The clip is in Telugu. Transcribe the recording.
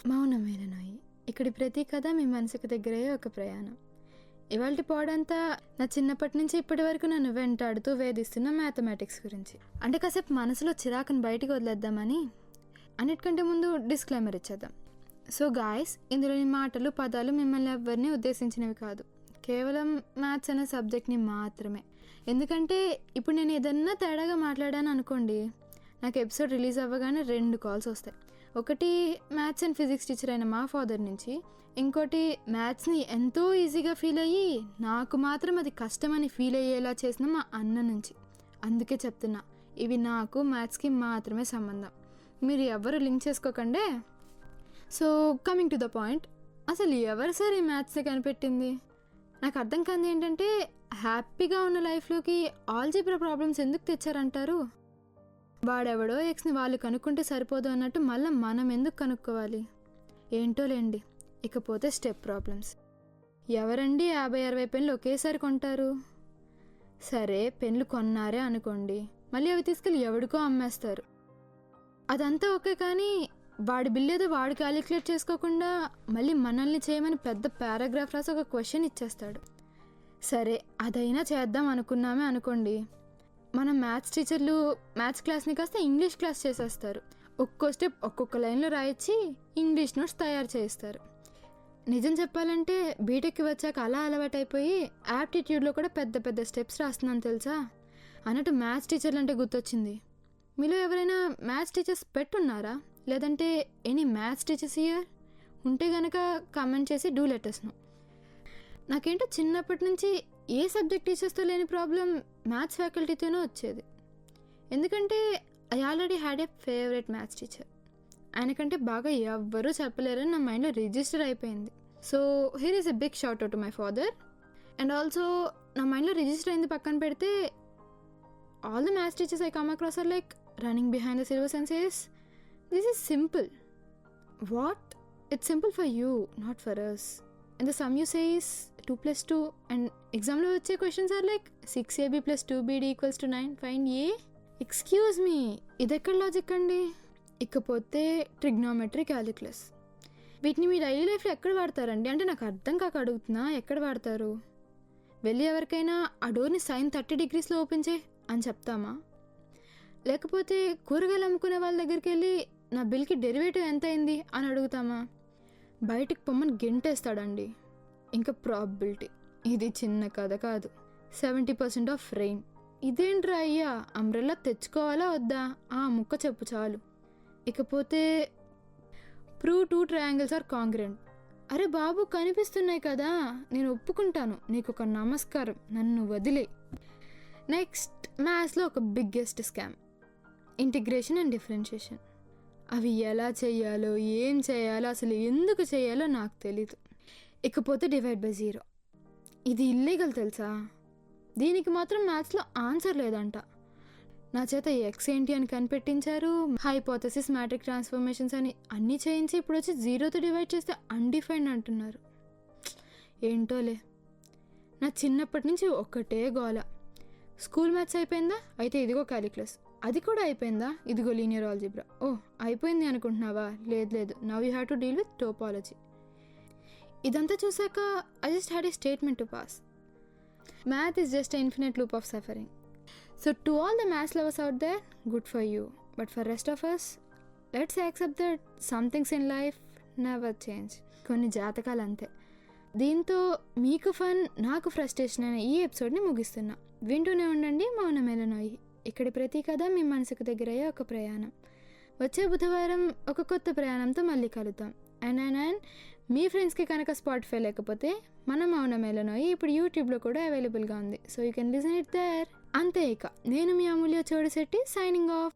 మౌనమేలనోయి ఇక్కడి ప్రతి కథ మీ మనసుకు దగ్గరయ్యే ఒక ప్రయాణం. ఇవాళ పాడంతా నా చిన్నప్పటి నుంచి ఇప్పటి వరకు నన్ను వెంటాడుతూ వేధిస్తున్న మ్యాథమెటిక్స్ గురించి. అంటే కాసేపు మనసులో చిరాకును బయటికి వదిలేద్దామని. అన్నిటికంటే ముందు డిస్క్లైమర్ ఇచ్చేద్దాం. సో గాయస్, ఇందులోని మాటలు పదాలు మిమ్మల్ని ఎవరిని ఉద్దేశించినవి కాదు, కేవలం మ్యాథ్స్ అనే సబ్జెక్ట్ని మాత్రమే. ఎందుకంటే ఇప్పుడు నేను ఏదన్నా తేడాగా మాట్లాడాను అనుకోండి, నాకు ఎపిసోడ్ రిలీజ్ అవ్వగానే 2 కాల్స్ వస్తాయి. ఒకటి మ్యాథ్స్ అండ్ ఫిజిక్స్ టీచర్ అయిన మా ఫాదర్ నుంచి, ఇంకోటి మ్యాథ్స్ని ఎంతో ఈజీగా ఫీల్ అయ్యి నాకు మాత్రం అది కష్టమని ఫీల్ అయ్యేలా చేసిన మా అన్న నుంచి. అందుకే చెప్తున్నా, ఇవి నాకు మ్యాథ్స్కి మాత్రమే సంబంధం, మీరు ఎవరు లింక్ చేసుకోకండే. So coming to the point, అసలు ఎవరు సార్ ఈ మ్యాథ్స్ని కనిపెట్టింది? నాకు అర్థం కాదు ఏంటంటే, హ్యాపీగా ఉన్న లైఫ్లోకి ఆల్జీబ్రా ప్రాబ్లమ్స్ ఎందుకు తెచ్చారంటారు? వాడెవడో ఎక్స్ని వాళ్ళు కనుక్కుంటే సరిపోదు అన్నట్టు మళ్ళీ మనం ఎందుకు కనుక్కోవాలి? ఏంటో లేండి. ఇకపోతే స్టెప్ ప్రాబ్లమ్స్. ఎవరండి 50-60 పెన్లు ఒకేసారి కొంటారు? సరే, పెన్లు కొన్నారే అనుకోండి, మళ్ళీ అవి తీసుకెళ్ళి ఎవడికో అమ్మేస్తారు. అదంతా ఓకే, కానీ వాడి బిల్ ఏదో వాడు క్యాలిక్యులేట్ చేసుకోకుండా మళ్ళీ మనల్ని చేయమని పెద్ద పారాగ్రాఫ్ రాసి ఒక క్వశ్చన్ ఇచ్చేస్తాడు. సరే, అదైనా చేద్దాం అనుకున్నామే అనుకోండి, మన మ్యాథ్స్ టీచర్లు మ్యాథ్స్ క్లాస్ని కాస్త ఇంగ్లీష్ క్లాస్ చేసేస్తారు. ఒక్కో స్టెప్ ఒక్కొక్క లైన్లో రాయించి ఇంగ్లీష్ నోట్స్ తయారు చేస్తారు. నిజం చెప్పాలంటే బీటెక్కి వచ్చాక అలా అలవాటైపోయి యాప్టిట్యూడ్లో కూడా పెద్ద పెద్ద స్టెప్స్ రాస్తున్నాను తెలుసా. అన్నట్టు మ్యాథ్స్ టీచర్లు అంటే గుర్తొచ్చింది. మీలో ఎవరైనా మ్యాథ్స్ టీచర్స్ పెట్టున్నారా? లేదంటే ఎనీ మ్యాథ్స్ టీచర్స్ ఇయర్ ఉంటే కనుక కామెంట్ చేసి డూ లెటర్స్ను. నాకేంటో చిన్నప్పటి నుంచి ఏ సబ్జెక్ట్ టీచర్స్తో లేని ప్రాబ్లం మ్యాథ్స్ ఫ్యాకల్టీతోనే వచ్చేది. ఎందుకంటే I already had a favourite maths teacher. ఆయనకంటే బాగా ఎవ్వరూ చెప్పలేరని నా మైండ్లో రిజిస్టర్ అయిపోయింది. So here is a big shout out to my father. And also నా మైండ్లో రిజిస్టర్ అయింది పక్కన పెడితే, all the maths teachers I come across are like running behind the syllabus and says this is simple. What? It's simple for you, not for us. And the sum you say is 2 + 2 and examలో వచ్చే questions are like 6ab + 2bd = 9, find a. Excuse me, ఇదెక్కడ లాజిక్ అండి? ఇకపోతే ట్రిగ్నోమెట్రీ, క్యాలిక్యులస్, వీటిని మీ డైలీ లైఫ్లో ఎక్కడ వాడతారండి? అంటే నాకు అర్థం కాక అడుగుతున్నా, ఎక్కడ వాడతారు? వెళ్ళి ఎవరికైనా ఆ డోర్ని sin 30 degreesలో ఓపెన్ చేయి అని చెప్తామా? లేకపోతే కూరగాయలు అమ్ముకునే వాళ్ళ దగ్గరికి వెళ్ళి నా బిల్కి డెరివేటివ్ ఎంత అయింది అని అడుగుతామా? బయటికి పొమ్మని గెంటేస్తాడండి. ఇంకా ప్రాబబిలిటీ, ఇది చిన్న కథ కాదు. 70% ఆఫ్ రెయిన్. ఇదేంట్రా అయ్యా, అంబ్రెల్లా తెచ్చుకోవాలా వద్దా? ఆ ముక్క చెప్పు చాలు. ఇకపోతే ప్రూవ్ 2 ట్రయాంగిల్స్ ఆర్ కాంగ్రెంట్. అరే బాబు, కనిపిస్తున్నాయి కదా, నేను ఒప్పుకుంటాను, నీకు ఒక నమస్కారం, నన్ను వదిలే. నెక్స్ట్, మ్యాథ్స్లో ఒక biggest scam, integration and differentiation. అవి ఎలా చేయాలో, ఏం చేయాలో, అసలు ఎందుకు చేయాలో నాకు తెలీదు. ఇకపోతే డివైడ్ బై 0. ఇది ఇల్లీగల్ తెలుసా? దీనికి మాత్రం మ్యాథ్స్లో ఆన్సర్ లేదంట. నా చేత ఎక్స్ ఏంటి అని కనిపెట్టించారు, హైపోథసిస్, మ్యాట్రిక్ ట్రాన్స్ఫర్మేషన్స్ అని అన్నీ చేయించి ఇప్పుడు వచ్చి 0తో డివైడ్ చేస్తే అన్డిఫైన్డ్ అంటున్నారు. ఏంటోలే, నా చిన్నప్పటి నుంచి ఒక్కటే గోల. స్కూల్ మ్యాథ్స్ అయిపోయిందా? అయితే ఇదిగో క్యాలిక్యులస్. అది కూడా అయిపోయిందా? ఇదిగో లీనియర్ ఆల్జీబ్రా. ఓ అయిపోయింది అనుకుంటున్నావా? లేదు, now you have to deal with topology. ఇదంతా చూసాక I just had a statement to pass. Math is just infinite loop of suffering. So to all the maths lovers out there, good for you. But for rest of us, let's accept that some things in life never change. కొన్ని జాతకాలు అంతే. దీంతో మీకు ఫన్, నాకు ఫ్రస్ట్రేషన్ అనే ఈ ఎపిసోడ్ని ముగిస్తున్నా. వింటూనే ఉండండి మౌనమేలనోయి. ఇక్కడి ప్రతి కథ మీ మనసుకు దగ్గరయ్యే ఒక ప్రయాణం. వచ్చే బుధవారం ఒక కొత్త ప్రయాణంతో మళ్ళీ కలుద్దాం. అండ్ మీ ఫ్రెండ్స్కి కనుక స్పాటిఫై లేకపోతే మన మౌనమేలనోయి ఇప్పుడు యూట్యూబ్లో కూడా అవైలబుల్గా ఉంది. So you can listen it there. అంతే, ఇక నేను మీ అమూల్య చోడిశెట్టి సైనింగ్ ఆఫ్.